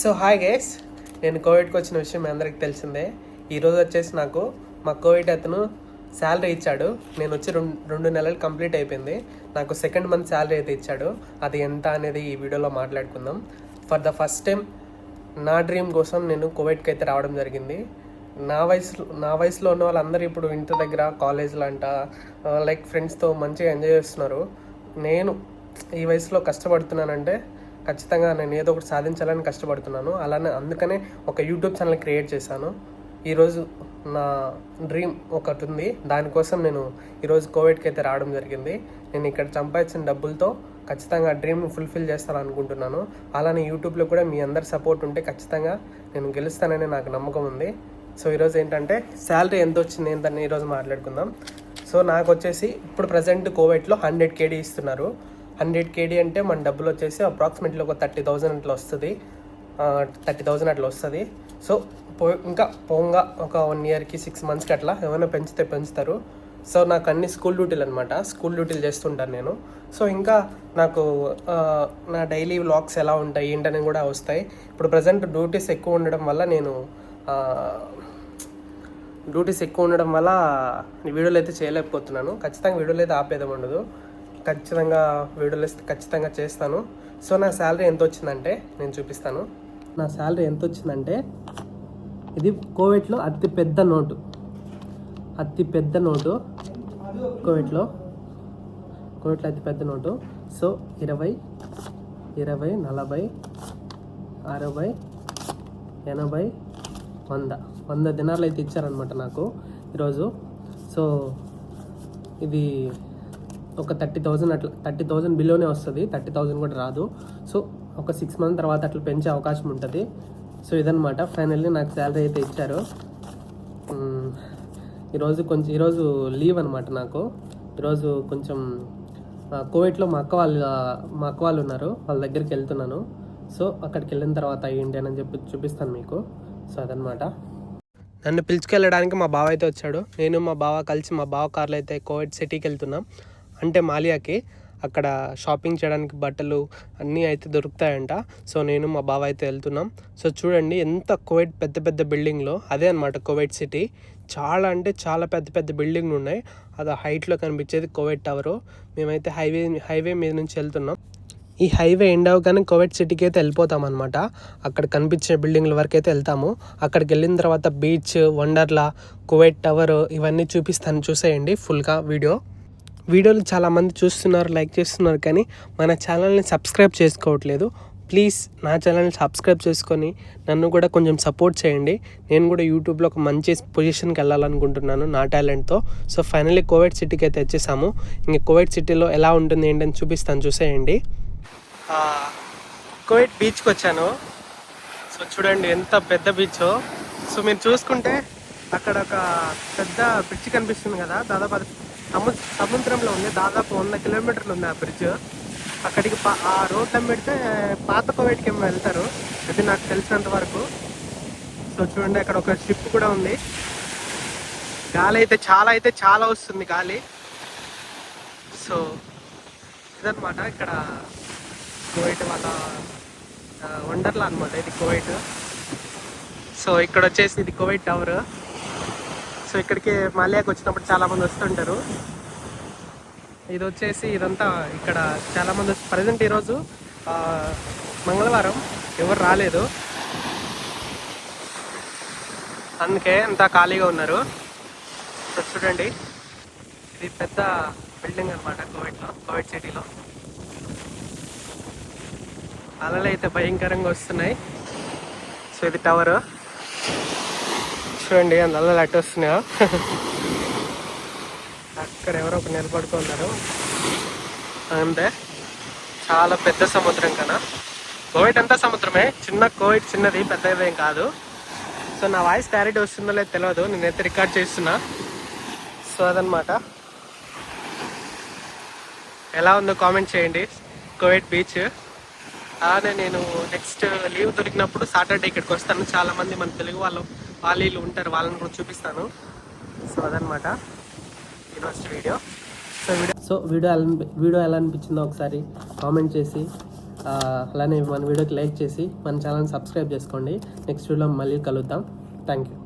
So hi guys, నేను కోవిడ్కి వచ్చిన విషయం మీ అందరికి తెలిసిందే. ఈరోజు వచ్చేసి నాకు మా కోవిడ్ అతను శాలరీ ఇచ్చాడు. నేను వచ్చి రెండు నెలలు కంప్లీట్ అయిపోయింది. నాకు సెకండ్ మంత్ శాలరీ అయితే ఇచ్చాడు. అది ఎంత అనేది ఈ వీడియోలో మాట్లాడుకుందాం. ఫర్ ద ఫస్ట్ టైం నా డ్రీమ్ కోసం నేను కోవిడ్కి అయితే రావడం జరిగింది. నా వయసులో ఉన్న వాళ్ళందరూ ఇప్పుడు ఇంటి దగ్గర కాలేజ్లో అంట లైక్ ఫ్రెండ్స్తో మంచిగా ఎంజాయ్ చేస్తున్నారు. నేను ఈ వయసులో కష్టపడుతున్నానంటే ఖచ్చితంగా నేను ఏదో ఒకటి సాధించాలని కష్టపడుతున్నాను. అలానే అందుకనే ఒక యూట్యూబ్ ఛానల్ క్రియేట్ చేశాను. ఈరోజు నా డ్రీమ్ ఒకటి ఉంది, దానికోసం నేను ఈరోజు కోవిడ్కి అయితే రావడం జరిగింది. నేను ఇక్కడ సంపాదించిన డబ్బులతో ఖచ్చితంగా డ్రీమ్ని ఫుల్ఫిల్ చేస్తాను అనుకుంటున్నాను. అలానే యూట్యూబ్లో కూడా మీ అందరి సపోర్ట్ ఉంటే ఖచ్చితంగా నేను గెలుస్తానని నాకు నమ్మకం ఉంది. సో ఈరోజు ఏంటంటే శాలరీ ఎంత వచ్చింది ఏంటని ఈరోజు మాట్లాడుకుందాం. సో నాకు వచ్చేసి ఇప్పుడు ప్రజెంట్ కోవిడ్లో 100 KD ఇస్తున్నారు. 100 KD అంటే మన డబ్బులు వచ్చేసి అప్రాక్సిమేట్లీ ఒక 30,000 అట్లా వస్తుంది. 30,000 అట్లా వస్తుంది. సో ఇంకా పోగా ఒక 1 yearకి 6 monthsకి అట్లా ఏమైనా పెంచుతారు. సో నాకు అన్ని స్కూల్ డ్యూటీలు అనమాట. స్కూల్ డ్యూటీలు చేస్తుంటాను నేను. సో ఇంకా నాకు నా డైలీ వ్లాగ్స్ ఎలా ఉంటాయి ఏంటని కూడా వస్తాయి. ఇప్పుడు ప్రజెంట్ డ్యూటీస్ ఎక్కువ ఉండడం వల్ల వీడియోలు అయితే చేయలేకపోతున్నాను. ఖచ్చితంగా వీడియోలు అయితే ఆపేదం ఉండదు. వీడియోలు ఖచ్చితంగా చేస్తాను. సో నా శాలరీ ఎంత వచ్చిందంటే నేను చూపిస్తాను. నా శాలరీ ఎంత వచ్చిందంటే ఇది కోవిడ్లో అతి పెద్ద నోటు కోవిడ్లో అతి పెద్ద నోటు. సో 20, 40, 60, 80, 100 దినార్లు అయితే ఇచ్చారనమాట నాకు ఈరోజు. సో ఇది ఒక 30,000 అట్లా 30,000 బిలోనే వస్తుంది. 30,000 కూడా రాదు. సో ఒక 6 months తర్వాత అట్లా పెంచే అవకాశం ఉంటుంది. సో ఇదనమాట ఫైనల్లీ నాకు శాలరీ అయితే ఇచ్చారు. ఈరోజు లీవ్ అనమాట నాకు. ఈరోజు కొంచెం కోవిడ్లో మా అక్క వాళ్ళు ఉన్నారు, వాళ్ళ దగ్గరికి వెళ్తున్నాను. సో అక్కడికి వెళ్ళిన తర్వాత ఏంటి అని చెప్పి చూపిస్తాను మీకు. సో అదనమాట. నన్ను పిలుచుకెళ్ళడానికి మా బావ అయితే వచ్చాడు. నేను మా బావ కలిసి మా బావ కార్లో అయితే కోవిడ్ సిటీకి వెళ్తున్నాం, అంటే మాలియాకి. అక్కడ షాపింగ్ చేయడానికి బట్టలు అన్నీ అయితే దొరుకుతాయంట. సో నేను మా బావ అయితే వెళ్తున్నాం. సో చూడండి ఎంత కోవిడ్ పెద్ద బిల్డింగ్లో, అదే అనమాట కోవిడ్ సిటీ. చాలా అంటే చాలా పెద్ద బిల్డింగ్లు ఉన్నాయి. అది హైట్లో కనిపించేది కోవిడ్ టవరు. మేమైతే హైవే మీద నుంచి వెళ్తున్నాం. ఈ హైవే ఎండ్ అవగానే కోవిడ్ సిటీకి అయితే వెళ్ళిపోతాం అనమాట. అక్కడ కనిపించే బిల్డింగ్ల వరకు అయితే వెళ్తాము. అక్కడికి వెళ్ళిన తర్వాత బీచ్, వండర్లా, కోవిడ్ టవర్ ఇవన్నీ చూపిస్తాను, చూసేయండి ఫుల్గా వీడియోలు చాలామంది చూస్తున్నారు, లైక్ చేస్తున్నారు, కానీ మన ఛానల్ని సబ్స్క్రైబ్ చేసుకోవట్లేదు. ప్లీజ్ నా ఛానల్ని సబ్స్క్రైబ్ చేసుకొని నన్ను కూడా కొంచెం సపోర్ట్ చేయండి. నేను కూడా యూట్యూబ్లో ఒక మంచి పొజిషన్కి వెళ్ళాలనుకుంటున్నాను నా టాలెంట్తో. సో ఫైనల్లీ కోవిడ్ సిటీకి అయితే వచ్చేసాము. ఇంక కోవిడ్ సిటీలో ఎలా ఉంటుంది ఏంటని చూపిస్తాను, చూసేయండి. కోవిడ్ బీచ్కి వచ్చాను. సో చూడండి ఎంత పెద్ద బీచ్. సో మీరు చూసుకుంటే అక్కడ ఒక పెద్ద బ్రిడ్జ్ కనిపిస్తుంది కదా, దాదాపు సముద్రంలో ఉంది. దాదాపు 100 kilometers ఉంది ఆ బ్రిడ్జ్. అక్కడికి ఆ రోడ్లో పెడితే పాత కోవిడ్కి ఏమో వెళ్తారు, అది నాకు తెలిసినంత వరకు. సో చూడండి అక్కడ ఒక షిప్ కూడా ఉంది. గాలి అయితే చాలా వస్తుంది గాలి. సో ఇదనమాట ఇక్కడ కోవిడ్ వాళ్ళ వండర్లా అనమాట ఇది కోవిడ్. సో ఇక్కడ వచ్చేసి ఇది కోవిడ్ టవర్. సో ఇక్కడికి మాలియాకి వచ్చినప్పుడు చాలామంది వస్తుంటారు. ఇది వచ్చేసి ఇదంతా ఇక్కడ చాలామంది ప్రజెంట్ ఈరోజు మంగళవారం, ఎవరు రాలేదు, అందుకే అంతా ఖాళీగా ఉన్నారు. సో చూడండి ఇది పెద్ద బిల్డింగ్ అనమాట కోవిడ్ సిటీలో. అలలు అయితే భయంకరంగా వస్తున్నాయి. సో ఇది టవర్ చూడండి, అలలు అటు వస్తున్నాయో. అక్కడ ఎవరో ఒక నిలబడుకున్నారు. అంతే, చాలా పెద్ద సముద్రం కదా. కోవిడ్ అంతా సముద్రమే, కోవిడ్ చిన్నది, పెద్దదేం కాదు. సో నా వాయిస్ క్లారిటీ వస్తుందో లేదో తెలియదు, నేనైతే రికార్డ్ చేస్తున్నా. సో అదనమాట, ఎలా ఉందో కామెంట్ చేయండి కోవిడ్ బీచ్. అలానే నేను నెక్స్ట్ లీవ్ దొరికినప్పుడు సాటర్డే ఇక్కడికి వస్తాను. చాలామంది మన తెలుగు వాళ్ళు ఉంటారు, వాళ్ళని కూడా చూపిస్తాను. సో అదనమాట ఈరోజు వీడియో. సో వీడియో ఎలా అనిపించిందో ఒకసారి కామెంట్ చేసి అలానే మన వీడియోకి లైక్ చేసి మన ఛానల్ సబ్స్క్రైబ్ చేసుకోండి. నెక్స్ట్ వీడియోలో మళ్ళీ కలుద్దాం. Thank you.